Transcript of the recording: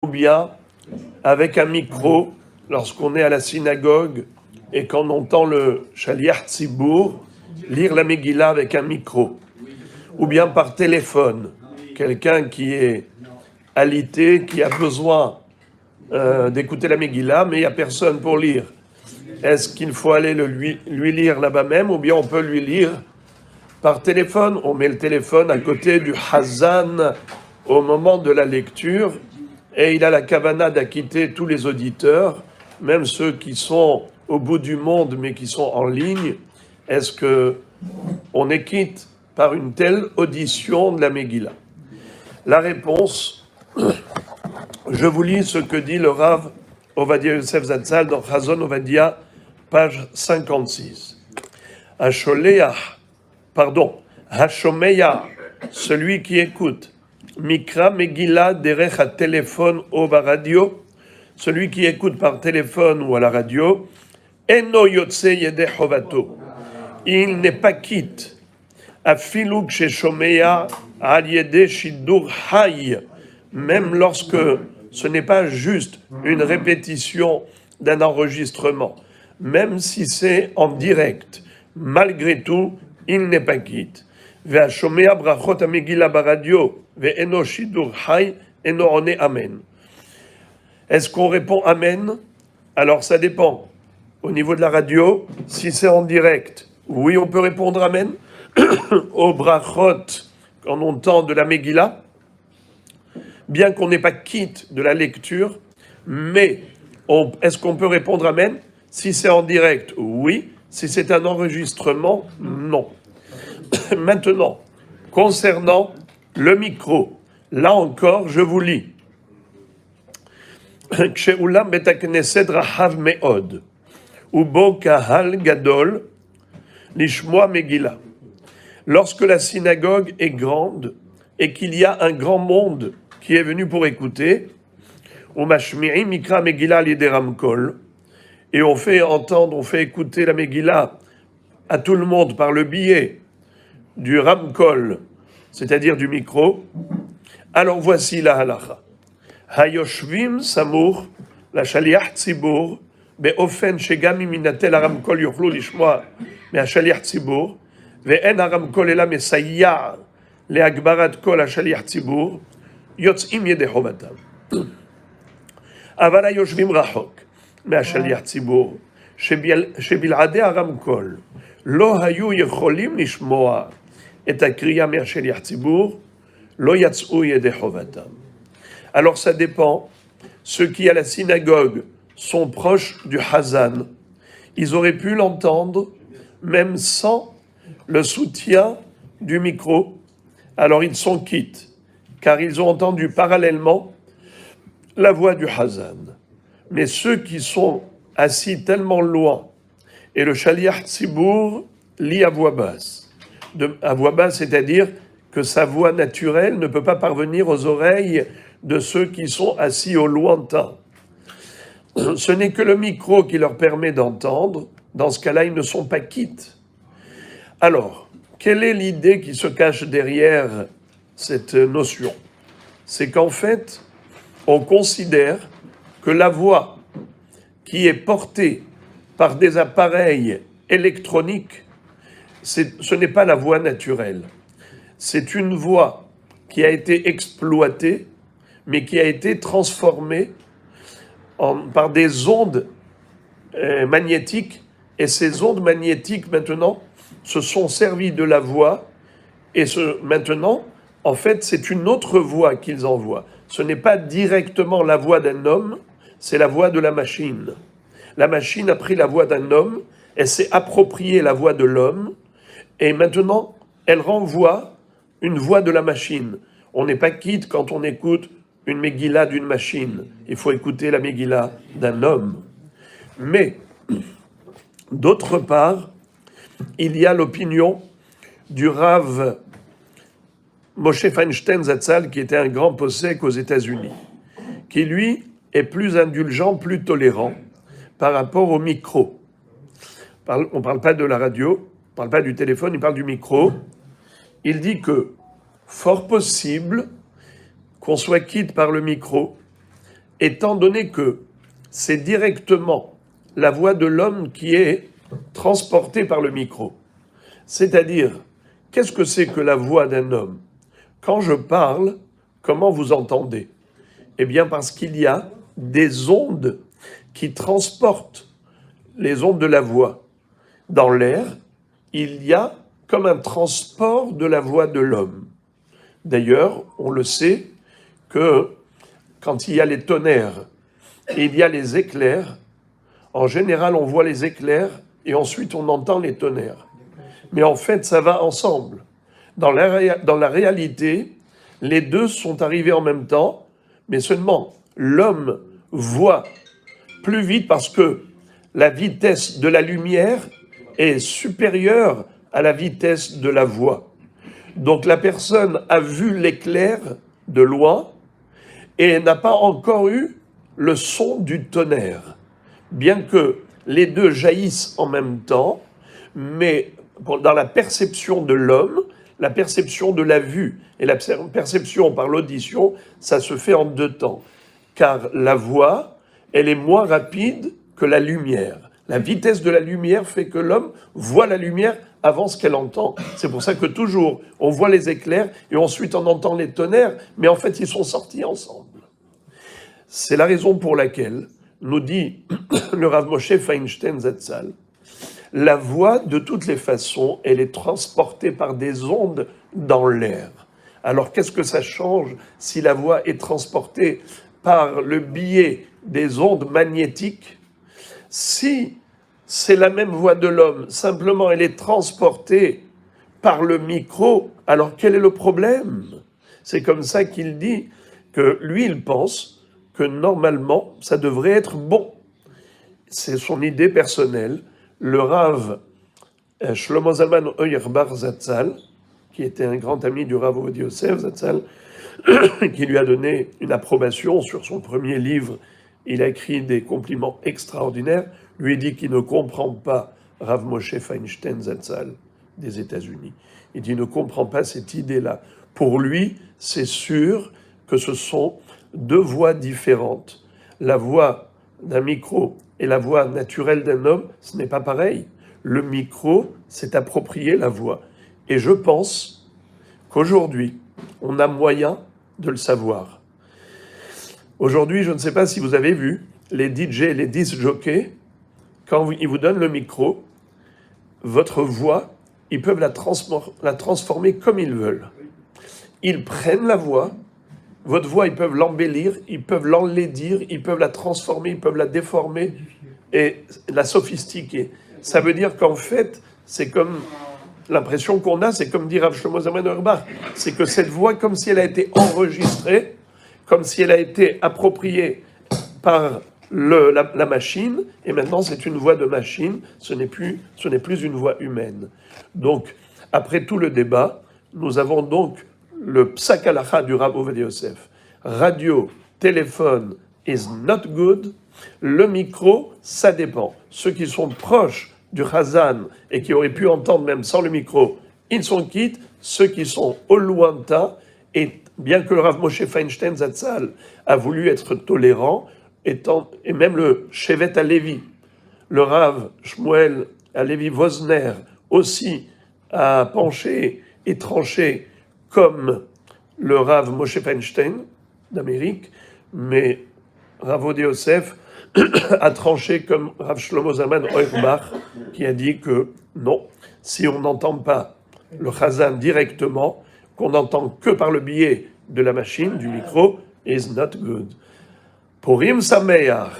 ou bien avec un micro lorsqu'on est à la synagogue et qu'on entend le Shaliach Tzibour lire la Megillah avec un micro, ou bien par téléphone, quelqu'un qui est alité, qui a besoin d'écouter la Megillah, mais il n'y a personne pour lire. Est-ce qu'il faut aller lui lire là-bas même, ou bien on peut lui lire par téléphone? On met le téléphone à côté du Hazan au moment de la lecture, et il a la kavana d'acquitter tous les auditeurs, même ceux qui sont au bout du monde, mais qui sont en ligne. Est-ce qu'on est quitte par une telle audition de la Megillah? La réponse, je vous lis ce que dit le Rav Ovadia Yosef Zatzal dans Chazon Ovadia, page 56. Hashomeya, celui qui écoute, Mikra Megillah derech à téléphone ou à radio, celui qui écoute par téléphone ou à la radio, Eno yotse yedeh chovato, il n'est pas quitte, Afilu kshechomeya al yedeh shidur hay, même lorsque ce n'est pas juste une répétition d'un enregistrement, même si c'est en direct, malgré tout, il n'est pas quitte. Ve'ashomea brachot ha-megillah baradio ve'eno shidur hay eno one amen. Est-ce qu'on répond amen? Alors ça dépend. Au niveau de la radio, si c'est en direct, oui, on peut répondre amen. Au brachot, quand on entend de la Megillah, bien qu'on n'ait pas quitte de la lecture, mais est-ce qu'on peut répondre amen? Si c'est en direct, oui. Si c'est un enregistrement, non. Maintenant, concernant le micro, là encore, je vous lis. Kshe'ulam bet hakneset rahav me'od, ubo kahal gadol, lishmoa Megillah. Lorsque la synagogue est grande et qu'il y a un grand monde qui est venu pour écouter, umashmi'i mikra Megillah l'idé ramkol, et on fait écouter la Megillah à tout le monde par le biais du ramkol, c'est-à-dire du micro. Alors voici la halacha. Hayoshvim samur la shaliach tzibur beofen shegam minatel haramkol yochlu lishmoa me'ashaliach tzibur ve'en haramkol ela mesayya leagbarat kol hashaliach tzibur yotzim yedei chovatam. Aval hayoshvim rachok מהשליח ציבור, שבלעדי הרמקול לא היו יכולים לשמוע את הקריאה מהשליח ציבור, לא יצאו ידי חובתם. Alors ça dépend. Ceux qui à la synagogue sont proches du Hazan, ils auraient pu l'entendre même sans le soutien du micro. Alors ils sont quittes, car ils ont entendu parallèlement la voix du Hazan. Mais ceux qui sont assis tellement loin, et le Shaliach Tzibour lit à voix basse. À voix basse, c'est-à-dire que sa voix naturelle ne peut pas parvenir aux oreilles de ceux qui sont assis au lointain. Ce n'est que le micro qui leur permet d'entendre. Dans ce cas-là, ils ne sont pas quittes. Alors, quelle est l'idée qui se cache derrière cette notion? C'est qu'en fait, on considère que la voix qui est portée par des appareils électroniques, ce n'est pas la voix naturelle. C'est une voix qui a été exploitée, mais qui a été transformée par des ondes magnétiques. Et ces ondes magnétiques, maintenant, se sont servies de la voix. Et maintenant, en fait, c'est une autre voix qu'ils envoient. Ce n'est pas directement la voix d'un homme, c'est la voix de la machine. La machine a pris la voix d'un homme, elle s'est appropriée la voix de l'homme, et maintenant, elle renvoie une voix de la machine. On n'est pas quitte quand on écoute une Megillah d'une machine. Il faut écouter la Megillah d'un homme. Mais, d'autre part, il y a l'opinion du Rav Moshe Feinstein Zatzal, qui était un grand possèque aux États-Unis, qui lui est plus indulgent, plus tolérant par rapport au micro. On ne parle pas de la radio, on ne parle pas du téléphone, il parle du micro. Il dit que, fort possible qu'on soit quitte par le micro, étant donné que c'est directement la voix de l'homme qui est transportée par le micro. C'est-à-dire, qu'est-ce que c'est que la voix d'un homme? Quand je parle, comment vous entendez? Eh bien, parce qu'il y a des ondes qui transportent les ondes de la voix. Dans l'air, il y a comme un transport de la voix de l'homme. D'ailleurs, on le sait que quand il y a les tonnerres et il y a les éclairs, en général, on voit les éclairs et ensuite on entend les tonnerres. Mais en fait, ça va ensemble. Dans la réalité, les deux sont arrivés en même temps, mais seulement l'homme voit plus vite parce que la vitesse de la lumière est supérieure à la vitesse de la voix. Donc la personne a vu l'éclair de loin et n'a pas encore eu le son du tonnerre. Bien que les deux jaillissent en même temps, mais dans la perception de l'homme, la perception de la vue et la perception par l'audition, ça se fait en deux temps. Car la voix, elle est moins rapide que la lumière. La vitesse de la lumière fait que l'homme voit la lumière avant ce qu'elle entend. C'est pour ça que toujours, on voit les éclairs et ensuite on entend les tonnerres, mais en fait, ils sont sortis ensemble. C'est la raison pour laquelle, nous dit le Rav Moshe Feinstein Zatzal, la voix, de toutes les façons, elle est transportée par des ondes dans l'air. Alors, qu'est-ce que ça change si la voix est transportée par le biais des ondes magnétiques? Si c'est la même voix de l'homme, simplement elle est transportée par le micro, alors quel est le problème? C'est comme ça qu'il dit que lui, il pense que normalement, ça devrait être bon. C'est son idée personnelle. Le Rav Shlomo Zalman Auerbach Zatzal, qui était un grand ami du Rav Ovadia Yosef Zatzal, qui lui a donné une approbation sur son premier livre. Il a écrit des compliments extraordinaires. Lui dit qu'il ne comprend pas Rav Moshe Feinstein Zatzal des États-Unis. Il dit qu'il ne comprend pas cette idée-là. Pour lui, c'est sûr que ce sont deux voix différentes. La voix d'un micro et la voix naturelle d'un homme, ce n'est pas pareil. Le micro, c'est approprier la voix. Et je pense qu'aujourd'hui, on a moyen de le savoir. Aujourd'hui, je ne sais pas si vous avez vu, les DJ, les disc jockeys, quand ils vous donnent le micro, votre voix, ils peuvent la transformer comme ils veulent. Ils prennent la voix, votre voix, ils peuvent l'embellir, ils peuvent l'enlaidir, ils peuvent la transformer, ils peuvent la déformer et la sophistiquer. Ça veut dire qu'en fait, c'est comme l'impression qu'on a, c'est comme dit Rav Shlomo Zalman Auerbach, c'est que cette voix, comme si elle a été enregistrée, comme si elle a été appropriée par la machine, et maintenant c'est une voix de machine, ce n'est plus une voix humaine. Donc, après tout le débat, nous avons donc le Psak Halacha du Rav Ovadia Yosef. Radio, téléphone is not good. Le micro, ça dépend. Ceux qui sont proches du Chazan et qui auraient pu entendre même sans le micro, ils sont quittes. Ceux qui sont au lointain, et bien que le Rav Moshe Feinstein Zatzal a voulu être tolérant, et même le Shevet Alevi, le Rav Shmuel Alevi Vosner aussi a penché et tranché comme le Rav Moshe Feinstein d'Amérique, mais Rav Ovadia Yosef a tranché comme Rav Shlomo Zalman Auerbach, qui a dit que non, si on n'entend pas le Chazan directement, qu'on n'entend que par le biais de la machine, du micro, is not good. Purim Sameach.